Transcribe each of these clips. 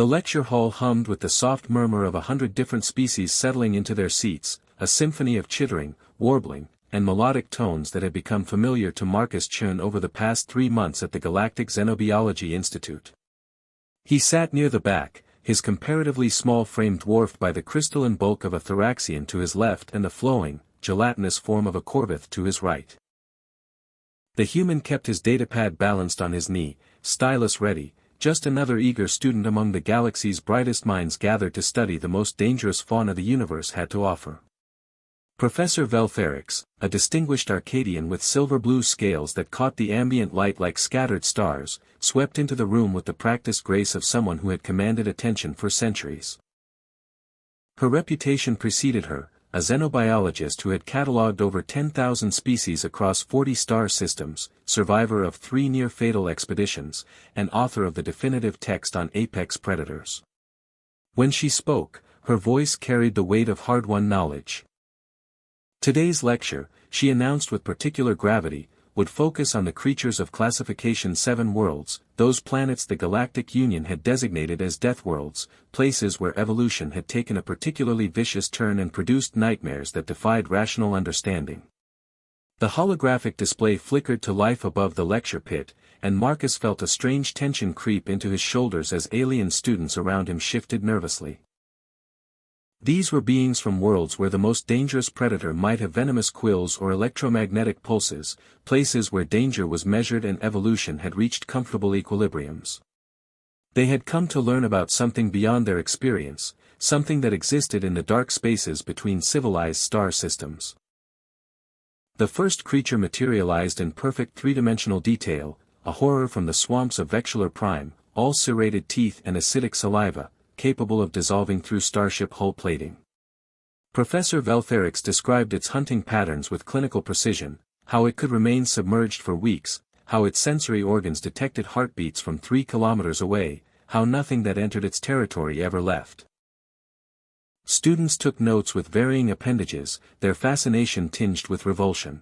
The lecture hall hummed with the soft murmur of 100 different species settling into their seats, a symphony of chittering, warbling, and melodic tones that had become familiar to Marcus Chun over the past 3 months at the Galactic Xenobiology Institute. He sat near the back, his comparatively small frame dwarfed by the crystalline bulk of a thoraxian to his left and the flowing, gelatinous form of a corvith to his right. The human kept his datapad balanced on his knee, stylus ready, just another eager student among the galaxy's brightest minds gathered to study the most dangerous fauna the universe had to offer. Professor Veltherix, a distinguished Arcadian with silver-blue scales that caught the ambient light like scattered stars, swept into the room with the practiced grace of someone who had commanded attention for centuries. Her reputation preceded her, a xenobiologist who had catalogued over 10,000 species across 40 star systems, survivor of 3 near-fatal expeditions, and author of the definitive text on apex predators. When she spoke, her voice carried the weight of hard-won knowledge. Today's lecture, she announced with particular gravity, would focus on the creatures of Classification 7 worlds, those planets the Galactic Union had designated as Deathworlds, places where evolution had taken a particularly vicious turn and produced nightmares that defied rational understanding. The holographic display flickered to life above the lecture pit, and Marcus felt a strange tension creep into his shoulders as alien students around him shifted nervously. These were beings from worlds where the most dangerous predator might have venomous quills or electromagnetic pulses, places where danger was measured and evolution had reached comfortable equilibriums. They had come to learn about something beyond their experience, something that existed in the dark spaces between civilized star systems. The first creature materialized in perfect three-dimensional detail, a horror from the swamps of Vexular Prime, all serrated teeth and acidic saliva, capable of dissolving through starship hull plating. Professor Veltherix described its hunting patterns with clinical precision, how it could remain submerged for weeks, how its sensory organs detected heartbeats from 3 kilometers away, how nothing that entered its territory ever left. Students took notes with varying appendages, their fascination tinged with revulsion.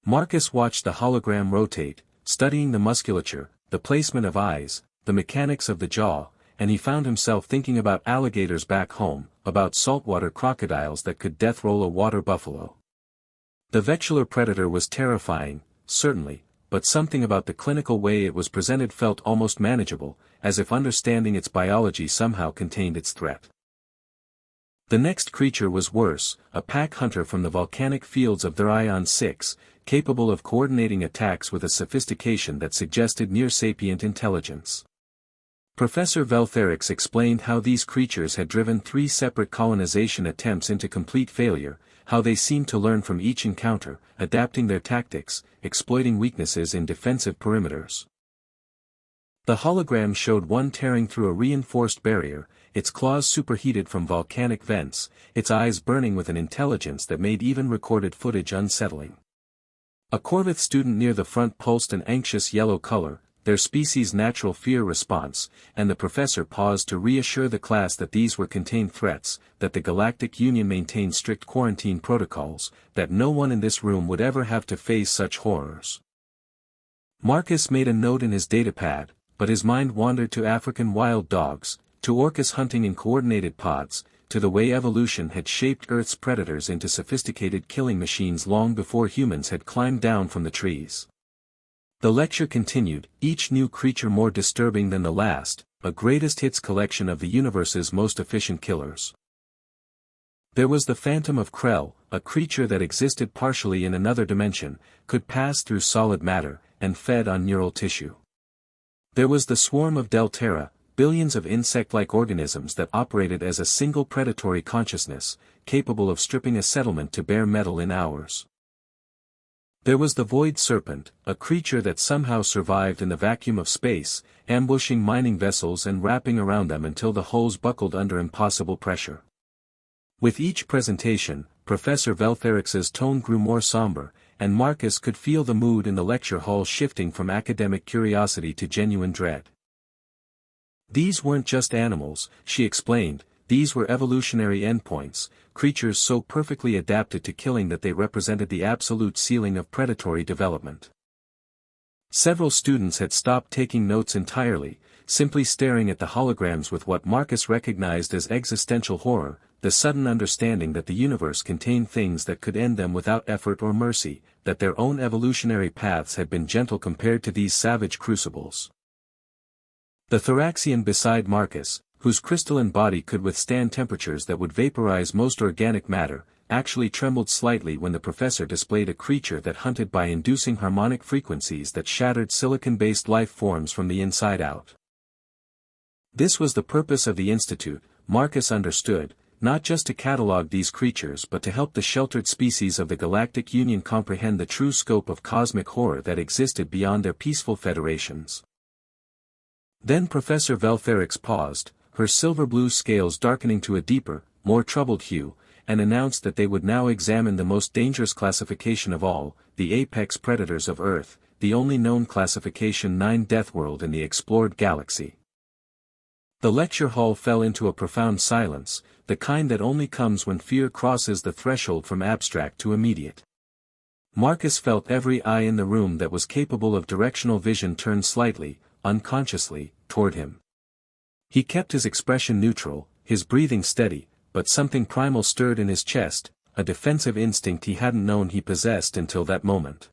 Marcus watched the hologram rotate, studying the musculature, the placement of eyes, the mechanics of the jaw, and he found himself thinking about alligators back home, about saltwater crocodiles that could death-roll a water buffalo. The Vexular predator was terrifying, certainly, but something about the clinical way it was presented felt almost manageable, as if understanding its biology somehow contained its threat. The next creature was worse, a pack hunter from the volcanic fields of Therion 6, capable of coordinating attacks with a sophistication that suggested near-sapient intelligence. Professor Veltherix explained how these creatures had driven 3 separate colonization attempts into complete failure, how they seemed to learn from each encounter, adapting their tactics, exploiting weaknesses in defensive perimeters. The hologram showed one tearing through a reinforced barrier, its claws superheated from volcanic vents, its eyes burning with an intelligence that made even recorded footage unsettling. A Corvith student near the front pulsed an anxious yellow color, their species' natural fear response, and the professor paused to reassure the class that these were contained threats, that the Galactic Union maintained strict quarantine protocols, that no one in this room would ever have to face such horrors. Marcus made a note in his datapad, but his mind wandered to African wild dogs, to orcas hunting in coordinated pods, to the way evolution had shaped Earth's predators into sophisticated killing machines long before humans had climbed down from the trees. The lecture continued, each new creature more disturbing than the last, a greatest hits collection of the universe's most efficient killers. There was the Phantom of Krell, a creature that existed partially in another dimension, could pass through solid matter, and fed on neural tissue. There was the Swarm of Delterra, billions of insect-like organisms that operated as a single predatory consciousness, capable of stripping a settlement to bare metal in hours. There was the Void Serpent, a creature that somehow survived in the vacuum of space, ambushing mining vessels and wrapping around them until the hulls buckled under impossible pressure. With each presentation, Professor Veltherix's tone grew more somber, and Marcus could feel the mood in the lecture hall shifting from academic curiosity to genuine dread. These weren't just animals, she explained, these were evolutionary endpoints, creatures so perfectly adapted to killing that they represented the absolute ceiling of predatory development. Several students had stopped taking notes entirely, simply staring at the holograms with what Marcus recognized as existential horror, the sudden understanding that the universe contained things that could end them without effort or mercy, that their own evolutionary paths had been gentle compared to these savage crucibles. The Thoraxian beside Marcus, whose crystalline body could withstand temperatures that would vaporize most organic matter, actually trembled slightly when the professor displayed a creature that hunted by inducing harmonic frequencies that shattered silicon-based life forms from the inside out. This was the purpose of the Institute, Marcus understood, not just to catalog these creatures but to help the sheltered species of the Galactic Union comprehend the true scope of cosmic horror that existed beyond their peaceful federations. Then Professor Veltherix paused, her silver-blue scales darkening to a deeper, more troubled hue, and announced that they would now examine the most dangerous classification of all, the apex predators of Earth, the only known classification 9 Deathworld in the explored galaxy. The lecture hall fell into a profound silence, the kind that only comes when fear crosses the threshold from abstract to immediate. Marcus felt every eye in the room that was capable of directional vision turn slightly, unconsciously, toward him. He kept his expression neutral, his breathing steady, but something primal stirred in his chest, a defensive instinct he hadn't known he possessed until that moment.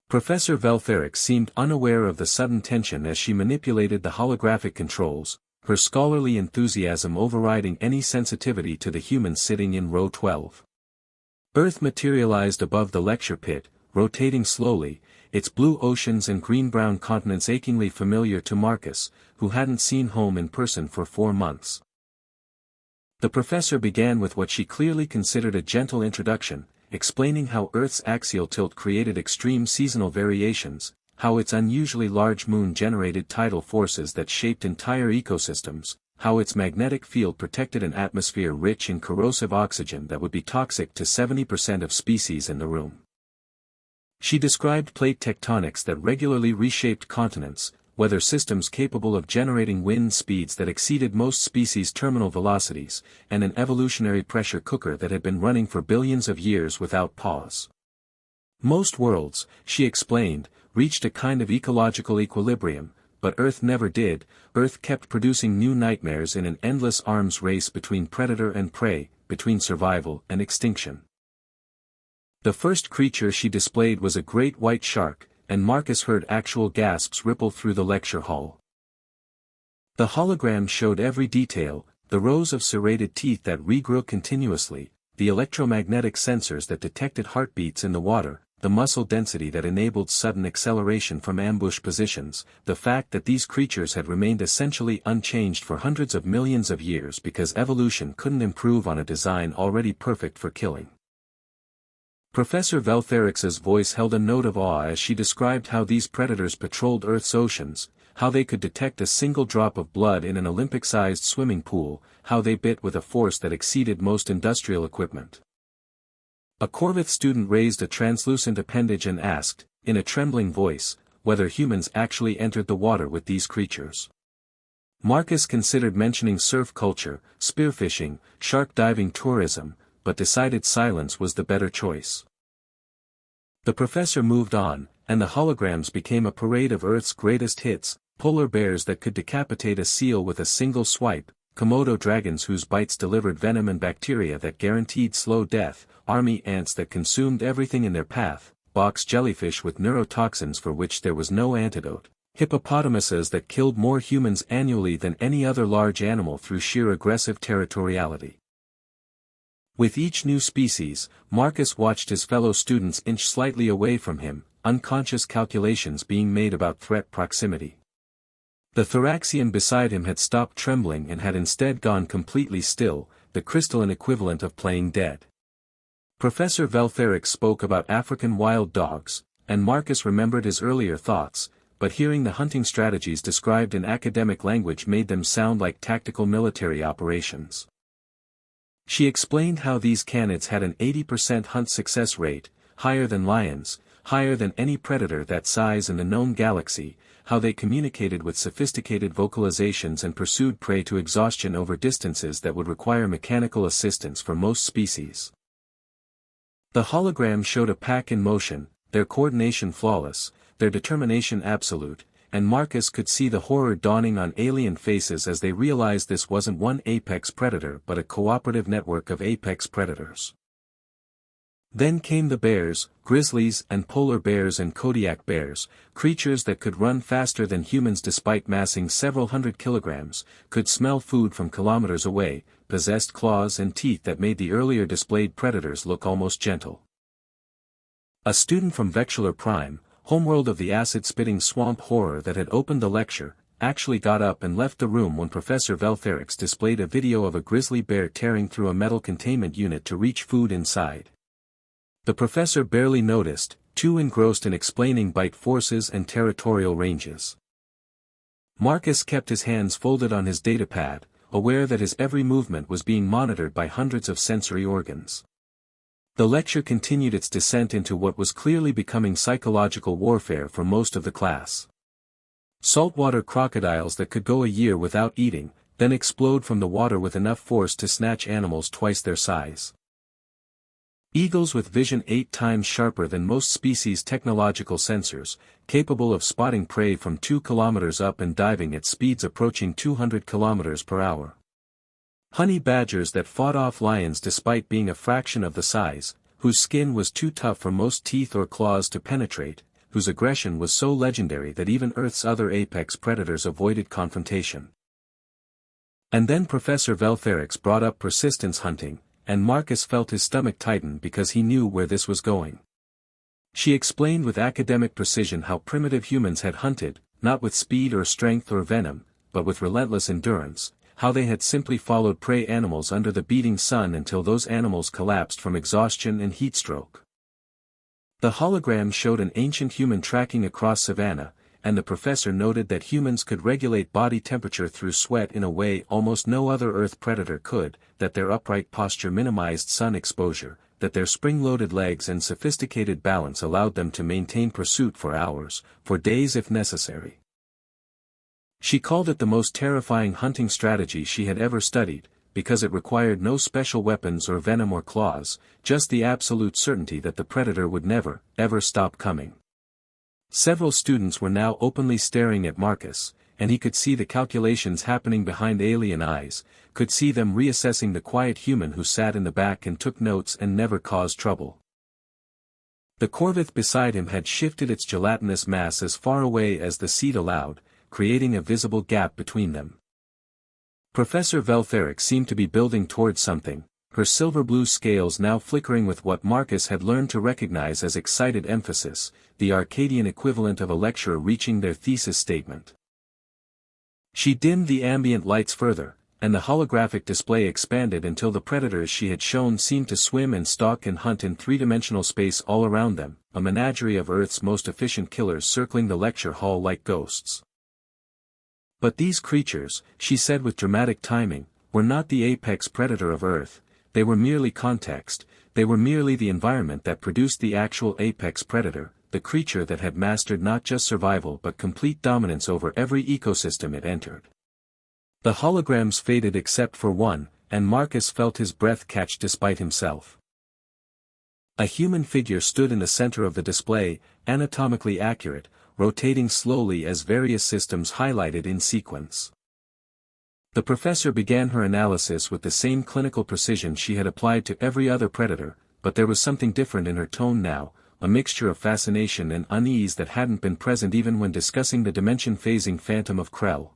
Professor Veltherix seemed unaware of the sudden tension as she manipulated the holographic controls, her scholarly enthusiasm overriding any sensitivity to the humans sitting in row 12. Earth materialized above the lecture pit, rotating slowly, its blue oceans and green-brown continents achingly familiar to Marcus, who hadn't seen home in person for 4 months. The professor began with what she clearly considered a gentle introduction, explaining how Earth's axial tilt created extreme seasonal variations, how its unusually large moon generated tidal forces that shaped entire ecosystems, how its magnetic field protected an atmosphere rich in corrosive oxygen that would be toxic to 70% of species in the room. She described plate tectonics that regularly reshaped continents, weather systems capable of generating wind speeds that exceeded most species' terminal velocities, and an evolutionary pressure cooker that had been running for billions of years without pause. Most worlds, she explained, reached a kind of ecological equilibrium, but Earth never did. Earth kept producing new nightmares in an endless arms race between predator and prey, between survival and extinction. The first creature she displayed was a great white shark, and Marcus heard actual gasps ripple through the lecture hall. The hologram showed every detail, the rows of serrated teeth that regrew continuously, the electromagnetic sensors that detected heartbeats in the water, the muscle density that enabled sudden acceleration from ambush positions, the fact that these creatures had remained essentially unchanged for hundreds of millions of years because evolution couldn't improve on a design already perfect for killing. Professor Veltherix's voice held a note of awe as she described how these predators patrolled Earth's oceans, how they could detect a single drop of blood in an Olympic-sized swimming pool, how they bit with a force that exceeded most industrial equipment. A Corvith student raised a translucent appendage and asked, in a trembling voice, whether humans actually entered the water with these creatures. Marcus considered mentioning surf culture, spearfishing, shark diving tourism, but decided silence was the better choice. The professor moved on, and the holograms became a parade of Earth's greatest hits: polar bears that could decapitate a seal with a single swipe, Komodo dragons whose bites delivered venom and bacteria that guaranteed slow death, army ants that consumed everything in their path, box jellyfish with neurotoxins for which there was no antidote, hippopotamuses that killed more humans annually than any other large animal through sheer aggressive territoriality. With each new species, Marcus watched his fellow students inch slightly away from him, unconscious calculations being made about threat proximity. The Thoraxian beside him had stopped trembling and had instead gone completely still, the crystalline equivalent of playing dead. Professor Veltherix spoke about African wild dogs, and Marcus remembered his earlier thoughts, but hearing the hunting strategies described in academic language made them sound like tactical military operations. She explained how these canids had an 80% hunt success rate, higher than lions, higher than any predator that size in the known galaxy, how they communicated with sophisticated vocalizations and pursued prey to exhaustion over distances that would require mechanical assistance for most species. The hologram showed a pack in motion, their coordination flawless, their determination absolute, and Marcus could see the horror dawning on alien faces as they realized this wasn't one apex predator but a cooperative network of apex predators. Then came the bears, grizzlies and polar bears and Kodiak bears, creatures that could run faster than humans despite massing several hundred kilograms, could smell food from kilometers away, possessed claws and teeth that made the earlier displayed predators look almost gentle. A student from Vexular Prime, homeworld of the acid-spitting swamp horror that had opened the lecture, actually got up and left the room when Professor Velferix displayed a video of a grizzly bear tearing through a metal containment unit to reach food inside. The professor barely noticed, too engrossed in explaining bite forces and territorial ranges. Marcus kept his hands folded on his datapad, aware that his every movement was being monitored by hundreds of sensory organs. The lecture continued its descent into what was clearly becoming psychological warfare for most of the class. Saltwater crocodiles that could go a year without eating, then explode from the water with enough force to snatch animals twice their size. Eagles with vision 8 times sharper than most species' technological sensors, capable of spotting prey from 2 kilometers up and diving at speeds approaching 200 kilometers per hour. Honey badgers that fought off lions despite being a fraction of the size, whose skin was too tough for most teeth or claws to penetrate, whose aggression was so legendary that even Earth's other apex predators avoided confrontation. And then Professor Velferix brought up persistence hunting, and Marcus felt his stomach tighten because he knew where this was going. She explained with academic precision how primitive humans had hunted, not with speed or strength or venom, but with relentless endurance, how they had simply followed prey animals under the beating sun until those animals collapsed from exhaustion and heatstroke. The hologram showed an ancient human tracking across savanna, and the professor noted that humans could regulate body temperature through sweat in a way almost no other Earth predator could, that their upright posture minimized sun exposure, that their spring-loaded legs and sophisticated balance allowed them to maintain pursuit for hours, for days if necessary. She called it the most terrifying hunting strategy she had ever studied, because it required no special weapons or venom or claws, just the absolute certainty that the predator would never, ever stop coming. Several students were now openly staring at Marcus, and he could see the calculations happening behind alien eyes, could see them reassessing the quiet human who sat in the back and took notes and never caused trouble. The Corvith beside him had shifted its gelatinous mass as far away as the seat allowed, creating a visible gap between them. Professor Velferix seemed to be building towards something, her silver-blue scales now flickering with what Marcus had learned to recognize as excited emphasis, the Arcadian equivalent of a lecturer reaching their thesis statement. She dimmed the ambient lights further, and the holographic display expanded until the predators she had shown seemed to swim and stalk and hunt in three-dimensional space all around them, a menagerie of Earth's most efficient killers circling the lecture hall like ghosts. But these creatures, she said with dramatic timing, were not the apex predator of Earth. They were merely context, they were merely the environment that produced the actual apex predator, the creature that had mastered not just survival but complete dominance over every ecosystem it entered. The holograms faded except for one, and Marcus felt his breath catch despite himself. A human figure stood in the center of the display, anatomically accurate, rotating slowly as various systems highlighted in sequence. The professor began her analysis with the same clinical precision she had applied to every other predator, but there was something different in her tone now, a mixture of fascination and unease that hadn't been present even when discussing the dimension-phasing phantom of Krell.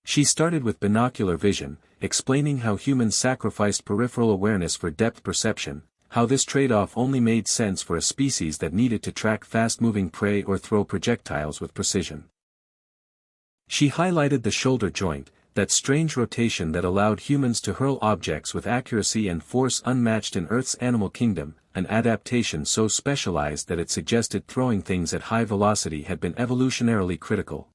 She started with binocular vision, explaining how humans sacrificed peripheral awareness for depth perception, how this trade-off only made sense for a species that needed to track fast-moving prey or throw projectiles with precision. She highlighted the shoulder joint, that strange rotation that allowed humans to hurl objects with accuracy and force unmatched in Earth's animal kingdom, an adaptation so specialized that it suggested throwing things at high velocity had been evolutionarily critical.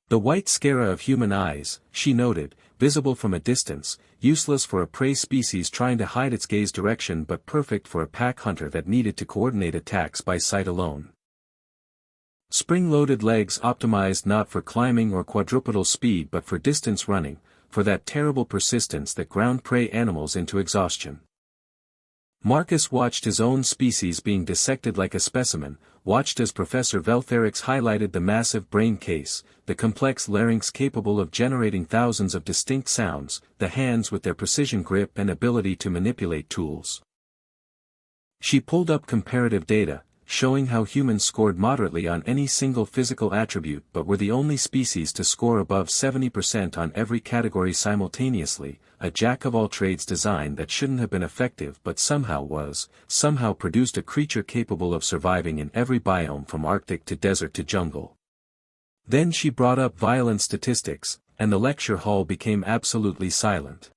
The white sclera of human eyes, she noted, visible from a distance, useless for a prey species trying to hide its gaze direction but perfect for a pack hunter that needed to coordinate attacks by sight alone. Spring-loaded legs optimized not for climbing or quadrupedal speed but for distance running, for that terrible persistence that ground prey animals into exhaustion. Marcus watched his own species being dissected like a specimen, watched as Professor Veltherix highlighted the massive brain case, the complex larynx capable of generating thousands of distinct sounds, the hands with their precision grip and ability to manipulate tools. She pulled up comparative data, showing how humans scored moderately on any single physical attribute but were the only species to score above 70% on every category simultaneously, a jack-of-all-trades design that shouldn't have been effective but somehow produced a creature capable of surviving in every biome from Arctic to desert to jungle. Then she brought up violent statistics, and the lecture hall became absolutely silent.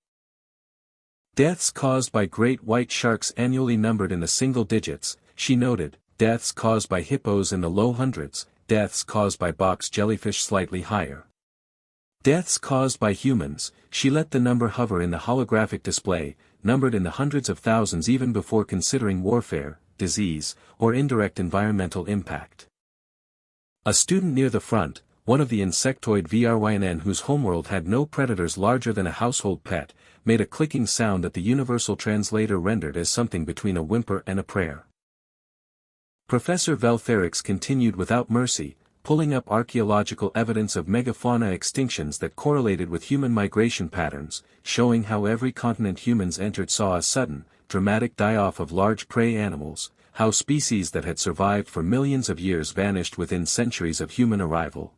Deaths caused by great white sharks annually numbered in the single digits, she noted. Deaths caused by hippos in the low hundreds, deaths caused by box jellyfish slightly higher. Deaths caused by humans, she let the number hover in the holographic display, numbered in the hundreds of thousands even before considering warfare, disease, or indirect environmental impact. A student near the front, one of the insectoid VRYNN whose homeworld had no predators larger than a household pet, made a clicking sound that the universal translator rendered as something between a whimper and a prayer. Professor Veltherix continued without mercy, pulling up archaeological evidence of megafauna extinctions that correlated with human migration patterns, showing how every continent humans entered saw a sudden, dramatic die-off of large prey animals, how species that had survived for millions of years vanished within centuries of human arrival.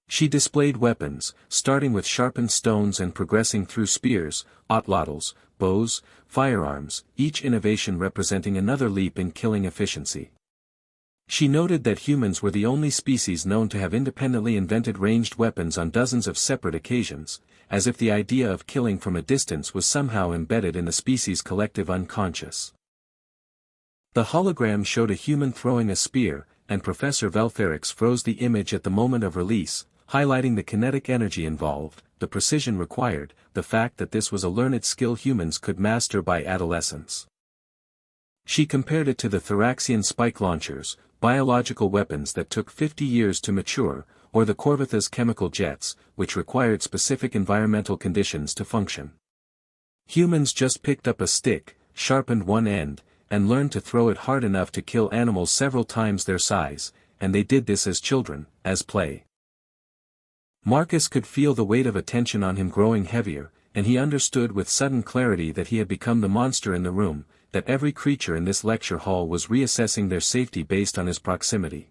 She displayed weapons, starting with sharpened stones and progressing through spears, atlatls, bows, firearms, each innovation representing another leap in killing efficiency. She noted that humans were the only species known to have independently invented ranged weapons on dozens of separate occasions, as if the idea of killing from a distance was somehow embedded in the species' collective unconscious. The hologram showed a human throwing a spear, and Professor Veltherix froze the image at the moment of release, highlighting the kinetic energy involved, the precision required, the fact that this was a learned skill humans could master by adolescence. She compared it to the Thoraxian spike launchers, biological weapons that took 50 years to mature, or the Corvitha's chemical jets, which required specific environmental conditions to function. Humans just picked up a stick, sharpened one end, and learned to throw it hard enough to kill animals several times their size, and they did this as children, as play. Marcus could feel the weight of attention on him growing heavier, and he understood with sudden clarity that he had become the monster in the room, that every creature in this lecture hall was reassessing their safety based on his proximity.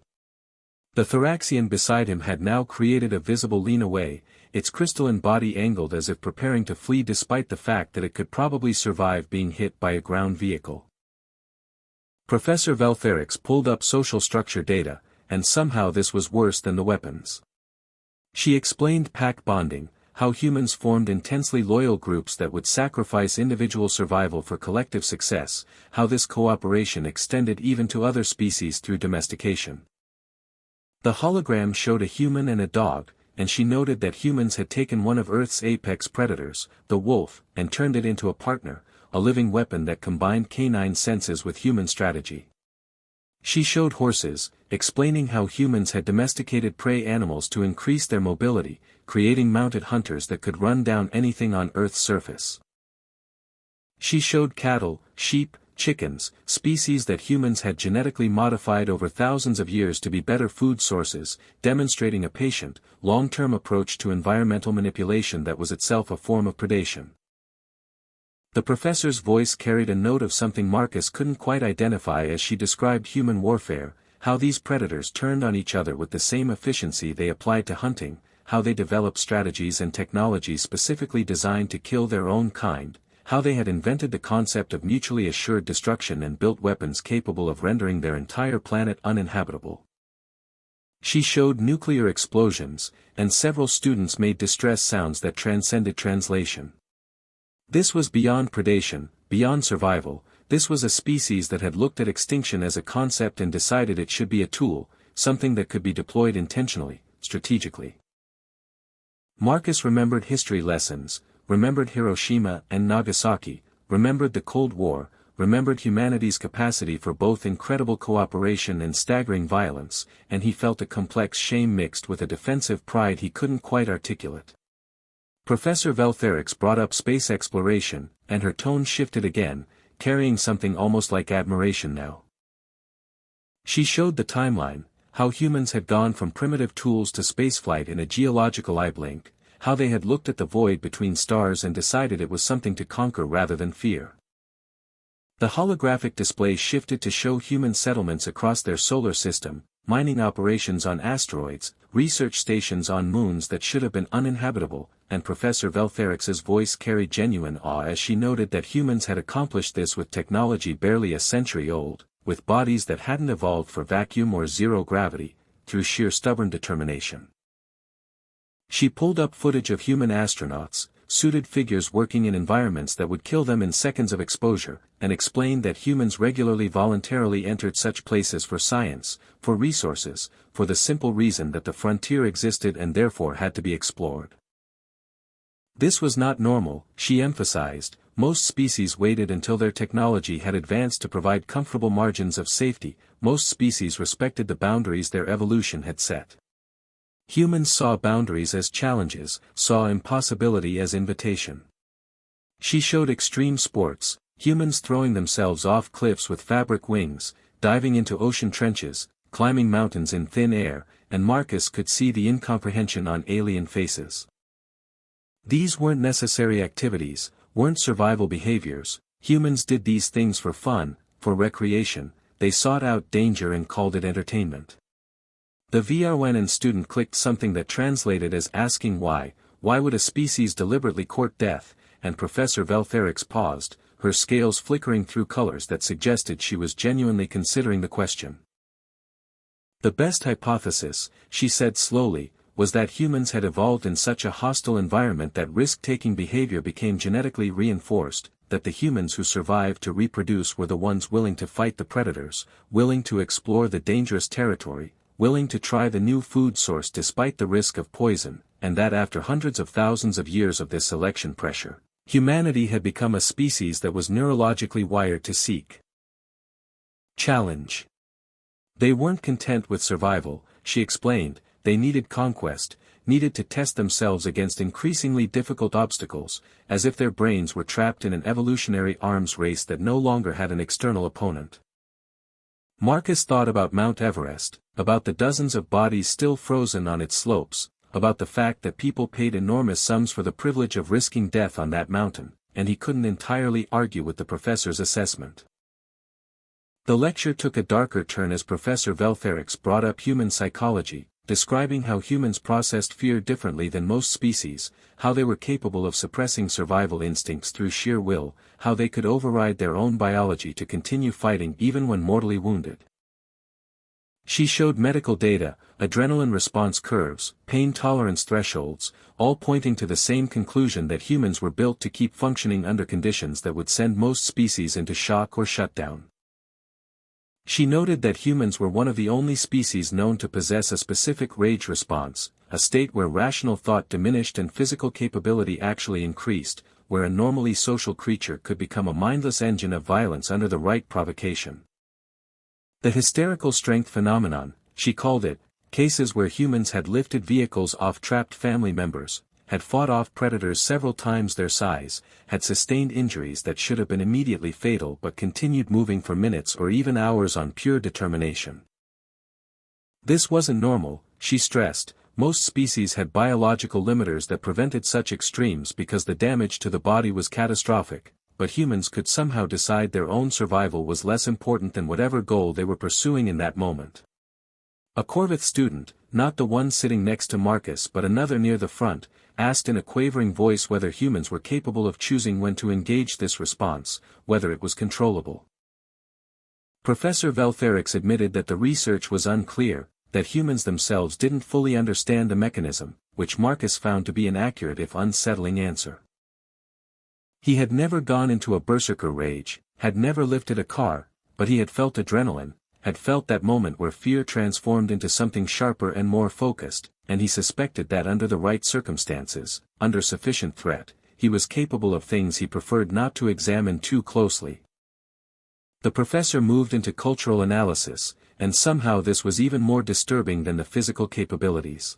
The Thoraxian beside him had now created a visible lean away, its crystalline body angled as if preparing to flee despite the fact that it could probably survive being hit by a ground vehicle. Professor Veltherix pulled up social structure data, and somehow this was worse than the weapons. She explained pack bonding, how humans formed intensely loyal groups that would sacrifice individual survival for collective success, how this cooperation extended even to other species through domestication. The hologram showed a human and a dog, and she noted that humans had taken one of Earth's apex predators, the wolf, and turned it into a partner, a living weapon that combined canine senses with human strategy. She showed horses, explaining how humans had domesticated prey animals to increase their mobility, creating mounted hunters that could run down anything on Earth's surface. She showed cattle, sheep, chickens, species that humans had genetically modified over thousands of years to be better food sources, demonstrating a patient, long-term approach to environmental manipulation that was itself a form of predation. The professor's voice carried a note of something Marcus couldn't quite identify as she described human warfare, how these predators turned on each other with the same efficiency they applied to hunting, how they developed strategies and technologies specifically designed to kill their own kind, how they had invented the concept of mutually assured destruction and built weapons capable of rendering their entire planet uninhabitable. She showed nuclear explosions, and several students made distress sounds that transcended translation. This was beyond predation, beyond survival. This was a species that had looked at extinction as a concept and decided it should be a tool, something that could be deployed intentionally, strategically. Marcus remembered history lessons, remembered Hiroshima and Nagasaki, remembered the Cold War, remembered humanity's capacity for both incredible cooperation and staggering violence, and he felt a complex shame mixed with a defensive pride he couldn't quite articulate. Professor Veltherix brought up space exploration, and her tone shifted again, carrying something almost like admiration now. She showed the timeline, how humans had gone from primitive tools to spaceflight in a geological eye blink, how they had looked at the void between stars and decided it was something to conquer rather than fear. The holographic display shifted to show human settlements across their solar system, mining operations on asteroids, research stations on moons that should have been uninhabitable, and Professor Veltherix's voice carried genuine awe as she noted that humans had accomplished this with technology barely a century old, with bodies that hadn't evolved for vacuum or zero gravity, through sheer stubborn determination. She pulled up footage of human astronauts, suited figures working in environments that would kill them in seconds of exposure, and explained that humans regularly voluntarily entered such places for science, for resources, for the simple reason that the frontier existed and therefore had to be explored. This was not normal, she emphasized. Most species waited until their technology had advanced to provide comfortable margins of safety. Most species respected the boundaries their evolution had set. Humans saw boundaries as challenges, saw impossibility as invitation. She showed extreme sports, humans throwing themselves off cliffs with fabric wings, diving into ocean trenches, climbing mountains in thin air, and Marcus could see the incomprehension on alien faces. These weren't necessary activities, weren't survival behaviors. Humans did these things for fun, for recreation. They sought out danger and called it entertainment. The VRWN student clicked something that translated as asking why would a species deliberately court death, and Professor Veltherix paused, her scales flickering through colors that suggested she was genuinely considering the question. The best hypothesis, she said slowly, was that humans had evolved in such a hostile environment that risk-taking behavior became genetically reinforced, that the humans who survived to reproduce were the ones willing to fight the predators, willing to explore the dangerous territory, willing to try the new food source despite the risk of poison, and that after hundreds of thousands of years of this selection pressure, humanity had become a species that was neurologically wired to seek challenge. They weren't content with survival, she explained. They needed conquest, needed to test themselves against increasingly difficult obstacles, as if their brains were trapped in an evolutionary arms race that no longer had an external opponent. Marcus thought about Mount Everest, about the dozens of bodies still frozen on its slopes, about the fact that people paid enormous sums for the privilege of risking death on that mountain, and he couldn't entirely argue with the professor's assessment. The lecture took a darker turn as Professor Veltherix brought up human psychology, describing how humans processed fear differently than most species, how they were capable of suppressing survival instincts through sheer will, how they could override their own biology to continue fighting even when mortally wounded. She showed medical data, adrenaline response curves, pain tolerance thresholds, all pointing to the same conclusion that humans were built to keep functioning under conditions that would send most species into shock or shutdown. She noted that humans were one of the only species known to possess a specific rage response, a state where rational thought diminished and physical capability actually increased, where a normally social creature could become a mindless engine of violence under the right provocation. The hysterical strength phenomenon, she called it, cases where humans had lifted vehicles off trapped family members, had fought off predators several times their size, had sustained injuries that should have been immediately fatal but continued moving for minutes or even hours on pure determination. This wasn't normal, she stressed. Most species had biological limiters that prevented such extremes because the damage to the body was catastrophic, but humans could somehow decide their own survival was less important than whatever goal they were pursuing in that moment. A Corvith student, not the one sitting next to Marcus but another near the front, asked in a quavering voice whether humans were capable of choosing when to engage this response, whether it was controllable. Professor Veltherix admitted that the research was unclear, that humans themselves didn't fully understand the mechanism, which Marcus found to be an accurate if unsettling answer. He had never gone into a berserker rage, had never lifted a car, but he had felt adrenaline, had felt that moment where fear transformed into something sharper and more focused, and he suspected that under the right circumstances, under sufficient threat, he was capable of things he preferred not to examine too closely. The professor moved into cultural analysis, and somehow this was even more disturbing than the physical capabilities.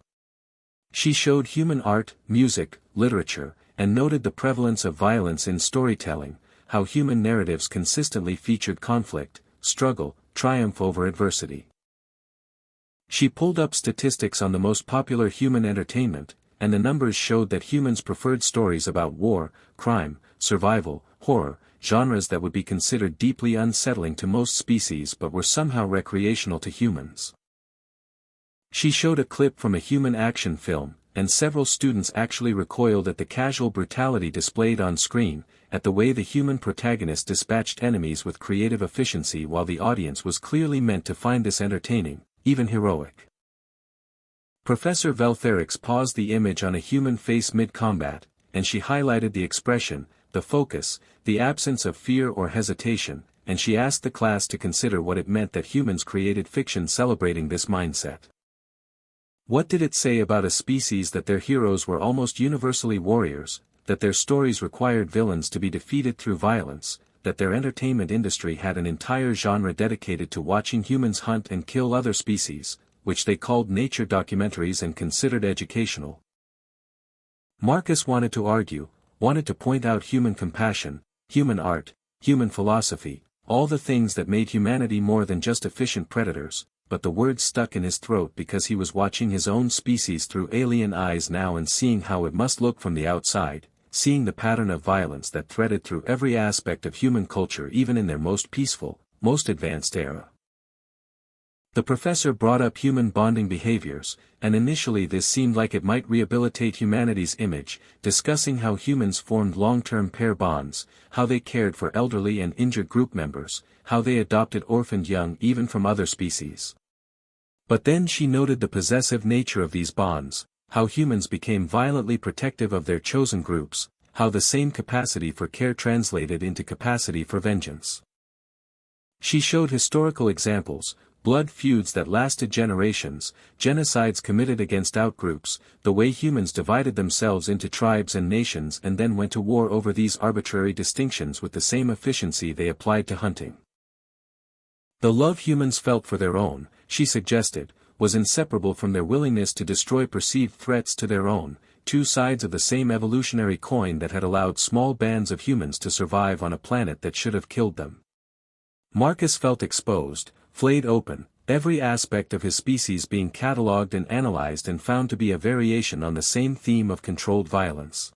She showed human art, music, literature, and noted the prevalence of violence in storytelling, how human narratives consistently featured conflict, struggle, triumph over adversity. She pulled up statistics on the most popular human entertainment, and the numbers showed that humans preferred stories about war, crime, survival, horror, genres that would be considered deeply unsettling to most species but were somehow recreational to humans. She showed a clip from a human action film, and several students actually recoiled at the casual brutality displayed on screen, at the way the human protagonist dispatched enemies with creative efficiency while the audience was clearly meant to find this entertaining, even heroic. Professor Veltherix paused the image on a human face mid-combat, and she highlighted the expression, the focus, the absence of fear or hesitation, and she asked the class to consider what it meant that humans created fiction celebrating this mindset. What did it say about a species that their heroes were almost universally warriors, that their stories required villains to be defeated through violence, that their entertainment industry had an entire genre dedicated to watching humans hunt and kill other species, which they called nature documentaries and considered educational? Marcus wanted to argue, wanted to point out human compassion, human art, human philosophy, all the things that made humanity more than just efficient predators, but the words stuck in his throat because he was watching his own species through alien eyes now and seeing how it must look from the outside, seeing the pattern of violence that threaded through every aspect of human culture even in their most peaceful, most advanced era. The professor brought up human bonding behaviors, and initially this seemed like it might rehabilitate humanity's image, discussing how humans formed long-term pair bonds, how they cared for elderly and injured group members, how they adopted orphaned young even from other species. But then she noted the possessive nature of these bonds, how humans became violently protective of their chosen groups, how the same capacity for care translated into capacity for vengeance. She showed historical examples, blood feuds that lasted generations, genocides committed against outgroups, the way humans divided themselves into tribes and nations and then went to war over these arbitrary distinctions with the same efficiency they applied to hunting. The love humans felt for their own, she suggested, was inseparable from their willingness to destroy perceived threats to their own, two sides of the same evolutionary coin that had allowed small bands of humans to survive on a planet that should have killed them. Marcus felt exposed, flayed open, every aspect of his species being catalogued and analyzed and found to be a variation on the same theme of controlled violence.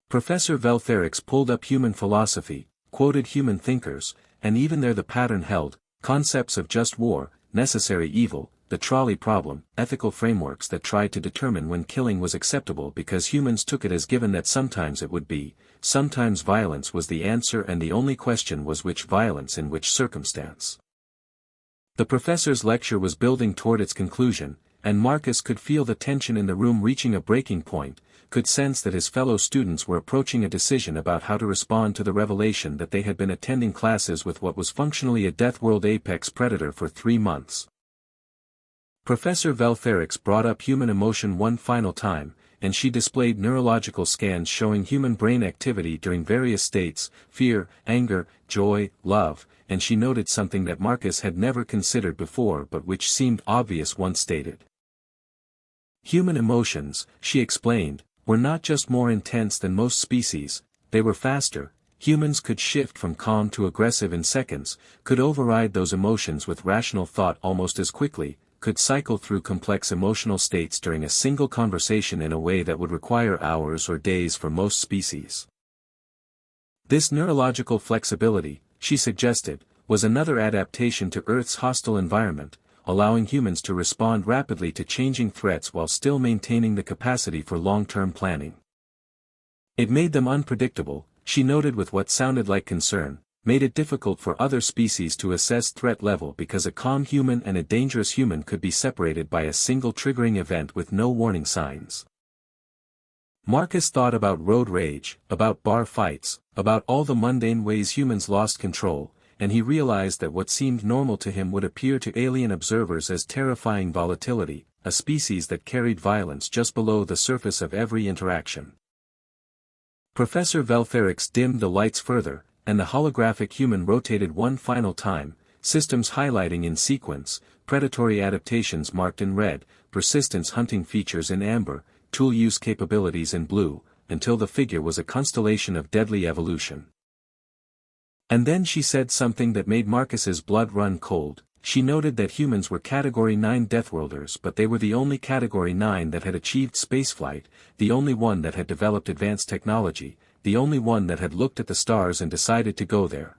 Professor Veltherix pulled up human philosophy, quoted human thinkers, and even there the pattern held, concepts of just war, necessary evil, the trolley problem, ethical frameworks that tried to determine when killing was acceptable because humans took it as given that sometimes it would be, sometimes violence was the answer and the only question was which violence in which circumstance. The professor's lecture was building toward its conclusion, and Marcus could feel the tension in the room reaching a breaking point, could sense that his fellow students were approaching a decision about how to respond to the revelation that they had been attending classes with what was functionally a Deathworld apex predator for 3 months. Professor Veltherix brought up human emotion one final time, and she displayed neurological scans showing human brain activity during various states, fear, anger, joy, love, and she noted something that Marcus had never considered before but which seemed obvious once stated. Human emotions, she explained, were not just more intense than most species, they were faster. Humans could shift from calm to aggressive in seconds, could override those emotions with rational thought almost as quickly, could cycle through complex emotional states during a single conversation in a way that would require hours or days for most species. This neurological flexibility, she suggested, was another adaptation to Earth's hostile environment, allowing humans to respond rapidly to changing threats while still maintaining the capacity for long-term planning. It made them unpredictable, she noted with what sounded like concern, made it difficult for other species to assess threat level because a calm human and a dangerous human could be separated by a single triggering event with no warning signs. Marcus thought about road rage, about bar fights, about all the mundane ways humans lost control, and he realized that what seemed normal to him would appear to alien observers as terrifying volatility, a species that carried violence just below the surface of every interaction. Professor Veltherix dimmed the lights further, and the holographic human rotated one final time, systems highlighting in sequence, predatory adaptations marked in red, persistence hunting features in amber, tool use capabilities in blue, until the figure was a constellation of deadly evolution. And then she said something that made Marcus's blood run cold. She noted that humans were Category 9 Deathworlders, but they were the only Category 9 that had achieved spaceflight, the only one that had developed advanced technology, the only one that had looked at the stars and decided to go there.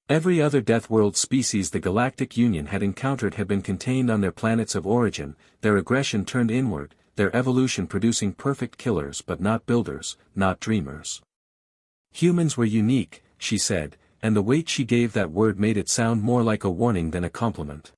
Every other Deathworld species the Galactic Union had encountered had been contained on their planets of origin, their aggression turned inward, their evolution producing perfect killers but not builders, not dreamers. Humans were unique, she said, and the weight she gave that word made it sound more like a warning than a compliment.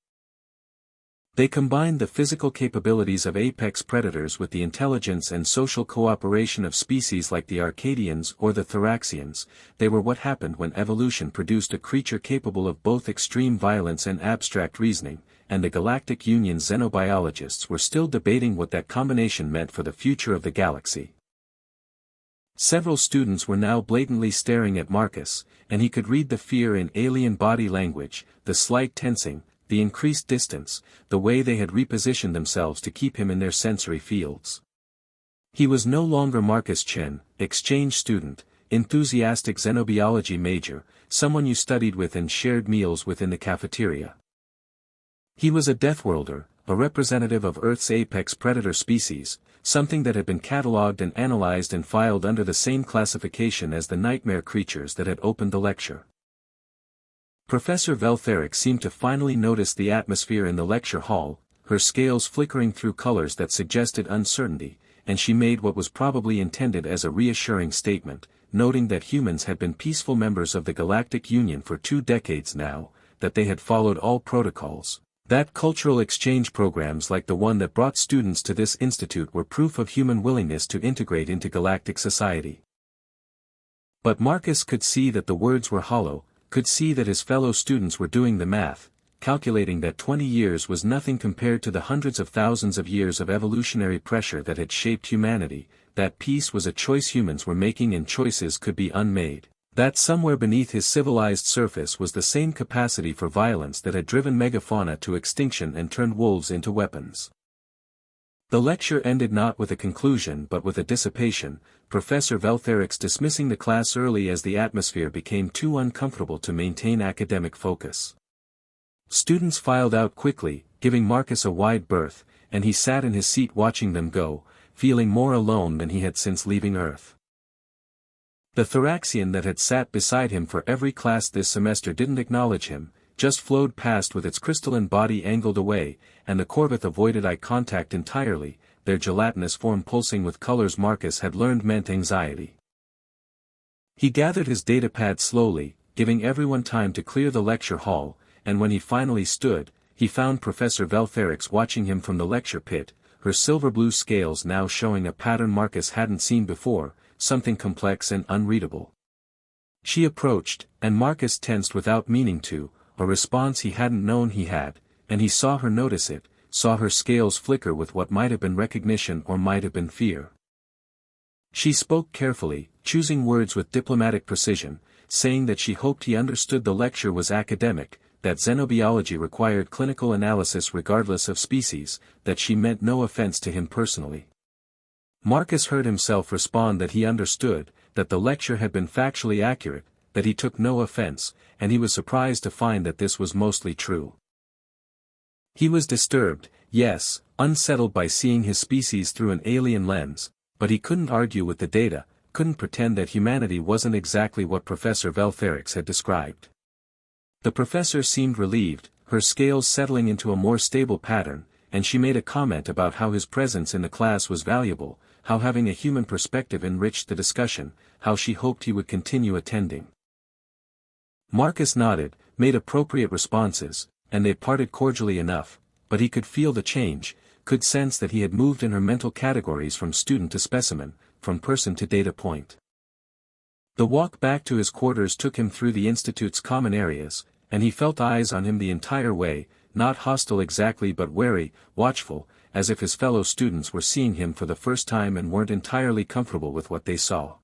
They combined the physical capabilities of apex predators with the intelligence and social cooperation of species like the Arcadians or the Thoraxians. They were what happened when evolution produced a creature capable of both extreme violence and abstract reasoning, and the Galactic Union's xenobiologists were still debating what that combination meant for the future of the galaxy. Several students were now blatantly staring at Marcus, and he could read the fear in alien body language, the slight tensing, the increased distance, the way they had repositioned themselves to keep him in their sensory fields. He was no longer Marcus Chen, exchange student, enthusiastic xenobiology major, someone you studied with and shared meals with in the cafeteria. He was a Deathworlder, a representative of Earth's apex predator species, something that had been catalogued and analyzed and filed under the same classification as the nightmare creatures that had opened the lecture. Professor Veltheric seemed to finally notice the atmosphere in the lecture hall, her scales flickering through colors that suggested uncertainty, and she made what was probably intended as a reassuring statement, noting that humans had been peaceful members of the Galactic Union for 2 decades now, that they had followed all protocols. That cultural exchange programs like the one that brought students to this institute were proof of human willingness to integrate into galactic society. But Marcus could see that the words were hollow, could see that his fellow students were doing the math, calculating that 20 years was nothing compared to the hundreds of thousands of years of evolutionary pressure that had shaped humanity, that peace was a choice humans were making and choices could be unmade. That somewhere beneath his civilized surface was the same capacity for violence that had driven megafauna to extinction and turned wolves into weapons. The lecture ended not with a conclusion but with a dissipation, Professor Veltheric's dismissing the class early as the atmosphere became too uncomfortable to maintain academic focus. Students filed out quickly, giving Marcus a wide berth, and he sat in his seat watching them go, feeling more alone than he had since leaving Earth. The Thoraxian that had sat beside him for every class this semester didn't acknowledge him, just flowed past with its crystalline body angled away, and the Corvette avoided eye contact entirely, their gelatinous form pulsing with colors Marcus had learned meant anxiety. He gathered his datapad slowly, giving everyone time to clear the lecture hall, and when he finally stood, he found Professor Veltherix watching him from the lecture pit, her silver-blue scales now showing a pattern Marcus hadn't seen before, something complex and unreadable. She approached, and Marcus tensed without meaning to, a response he hadn't known he had, and he saw her notice it, saw her scales flicker with what might have been recognition or might have been fear. She spoke carefully, choosing words with diplomatic precision, saying that she hoped he understood the lecture was academic, that xenobiology required clinical analysis regardless of species, that she meant no offense to him personally. Marcus heard himself respond that he understood, that the lecture had been factually accurate, that he took no offense, and he was surprised to find that this was mostly true. He was disturbed, yes, unsettled by seeing his species through an alien lens, but he couldn't argue with the data, couldn't pretend that humanity wasn't exactly what Professor Veltherix had described. The professor seemed relieved, her scales settling into a more stable pattern, and she made a comment about how his presence in the class was valuable, how having a human perspective enriched the discussion, how she hoped he would continue attending. Marcus nodded, made appropriate responses, and they parted cordially enough, but he could feel the change, could sense that he had moved in her mental categories from student to specimen, from person to data point. The walk back to his quarters took him through the institute's common areas, and he felt eyes on him the entire way, not hostile exactly but wary, watchful, as if his fellow students were seeing him for the first time and weren't entirely comfortable with what they saw.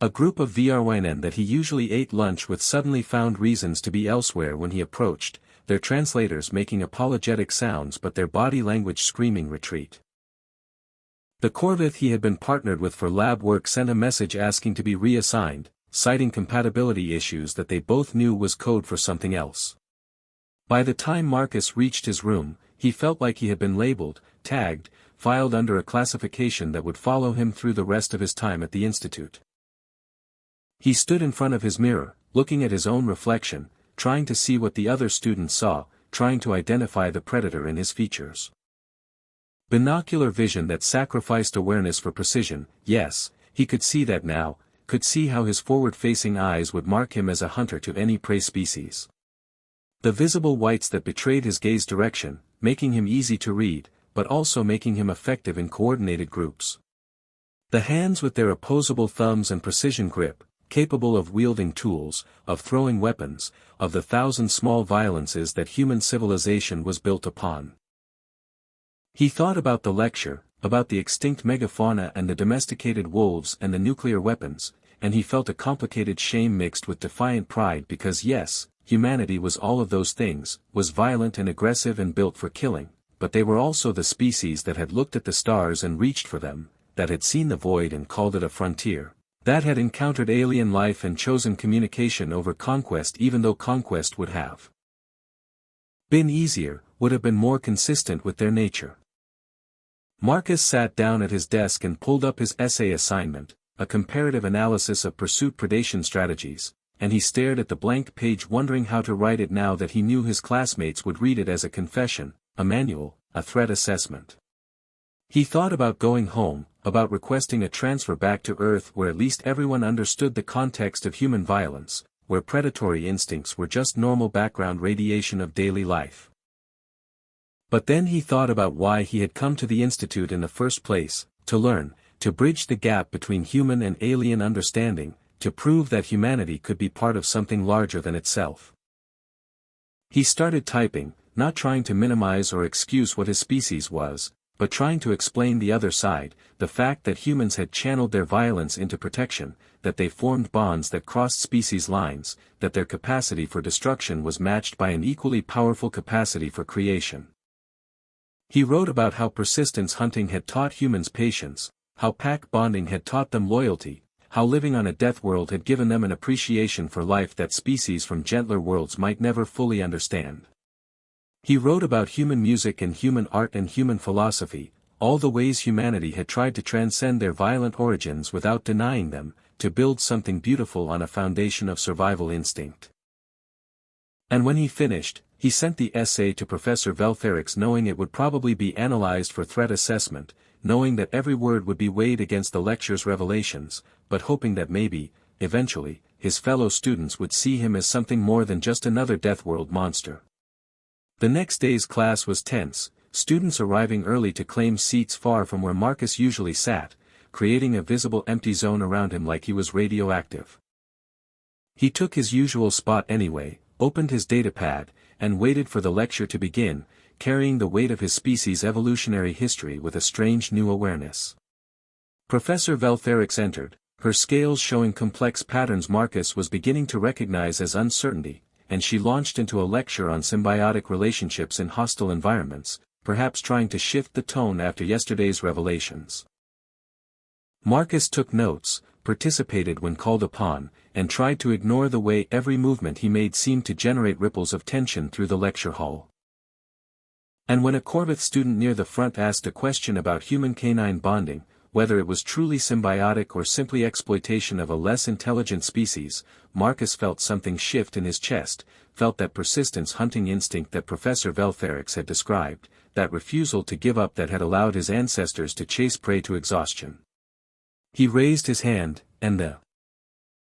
A group of VRYNN that he usually ate lunch with suddenly found reasons to be elsewhere when he approached, their translators making apologetic sounds but their body language screaming retreat. The Corvette he had been partnered with for lab work sent a message asking to be reassigned, citing compatibility issues that they both knew was code for something else. By the time Marcus reached his room, he felt like he had been labeled, tagged, filed under a classification that would follow him through the rest of his time at the institute. He stood in front of his mirror, looking at his own reflection, trying to see what the other students saw, trying to identify the predator in his features. Binocular vision that sacrificed awareness for precision, yes, he could see that now, could see how his forward-facing eyes would mark him as a hunter to any prey species. The visible whites that betrayed his gaze direction, making him easy to read, but also making him effective in coordinated groups. The hands with their opposable thumbs and precision grip, capable of wielding tools, of throwing weapons, of the thousand small violences that human civilization was built upon. He thought about the lecture, about the extinct megafauna and the domesticated wolves and the nuclear weapons, and he felt a complicated shame mixed with defiant pride because yes, humanity was all of those things, was violent and aggressive and built for killing, but they were also the species that had looked at the stars and reached for them, that had seen the void and called it a frontier, that had encountered alien life and chosen communication over conquest even though conquest would have been easier, would have been more consistent with their nature. Marcus sat down at his desk and pulled up his essay assignment, a comparative analysis of pursuit-predation strategies, and he stared at the blank page wondering how to write it now that he knew his classmates would read it as a confession, a manual, a threat assessment. He thought about going home, about requesting a transfer back to Earth where at least everyone understood the context of human violence, where predatory instincts were just normal background radiation of daily life. But then he thought about why he had come to the Institute in the first place, to learn, to bridge the gap between human and alien understanding, to prove that humanity could be part of something larger than itself. He started typing, not trying to minimize or excuse what his species was, but trying to explain the other side, the fact that humans had channeled their violence into protection, that they formed bonds that crossed species lines, that their capacity for destruction was matched by an equally powerful capacity for creation. He wrote about how persistence hunting had taught humans patience, how pack bonding had taught them loyalty, how living on a death world had given them an appreciation for life that species from gentler worlds might never fully understand. He wrote about human music and human art and human philosophy, all the ways humanity had tried to transcend their violent origins without denying them, to build something beautiful on a foundation of survival instinct. And when he finished, he sent the essay to Professor Veltherix knowing it would probably be analyzed for threat assessment, knowing that every word would be weighed against the lecture's revelations, but hoping that maybe, eventually, his fellow students would see him as something more than just another Deathworld monster. The next day's class was tense, students arriving early to claim seats far from where Marcus usually sat, creating a visible empty zone around him like he was radioactive. He took his usual spot anyway, opened his datapad, and waited for the lecture to begin, carrying the weight of his species' evolutionary history with a strange new awareness. Professor Veltherix entered, her scales showing complex patterns Marcus was beginning to recognize as uncertainty, and she launched into a lecture on symbiotic relationships in hostile environments, perhaps trying to shift the tone after yesterday's revelations. Marcus took notes, participated when called upon, and tried to ignore the way every movement he made seemed to generate ripples of tension through the lecture hall. And when a Corvith student near the front asked a question about human-canine bonding, whether it was truly symbiotic or simply exploitation of a less intelligent species, Marcus felt something shift in his chest, felt that persistence hunting instinct that Professor Veltherix had described, that refusal to give up that had allowed his ancestors to chase prey to exhaustion. He raised his hand, and the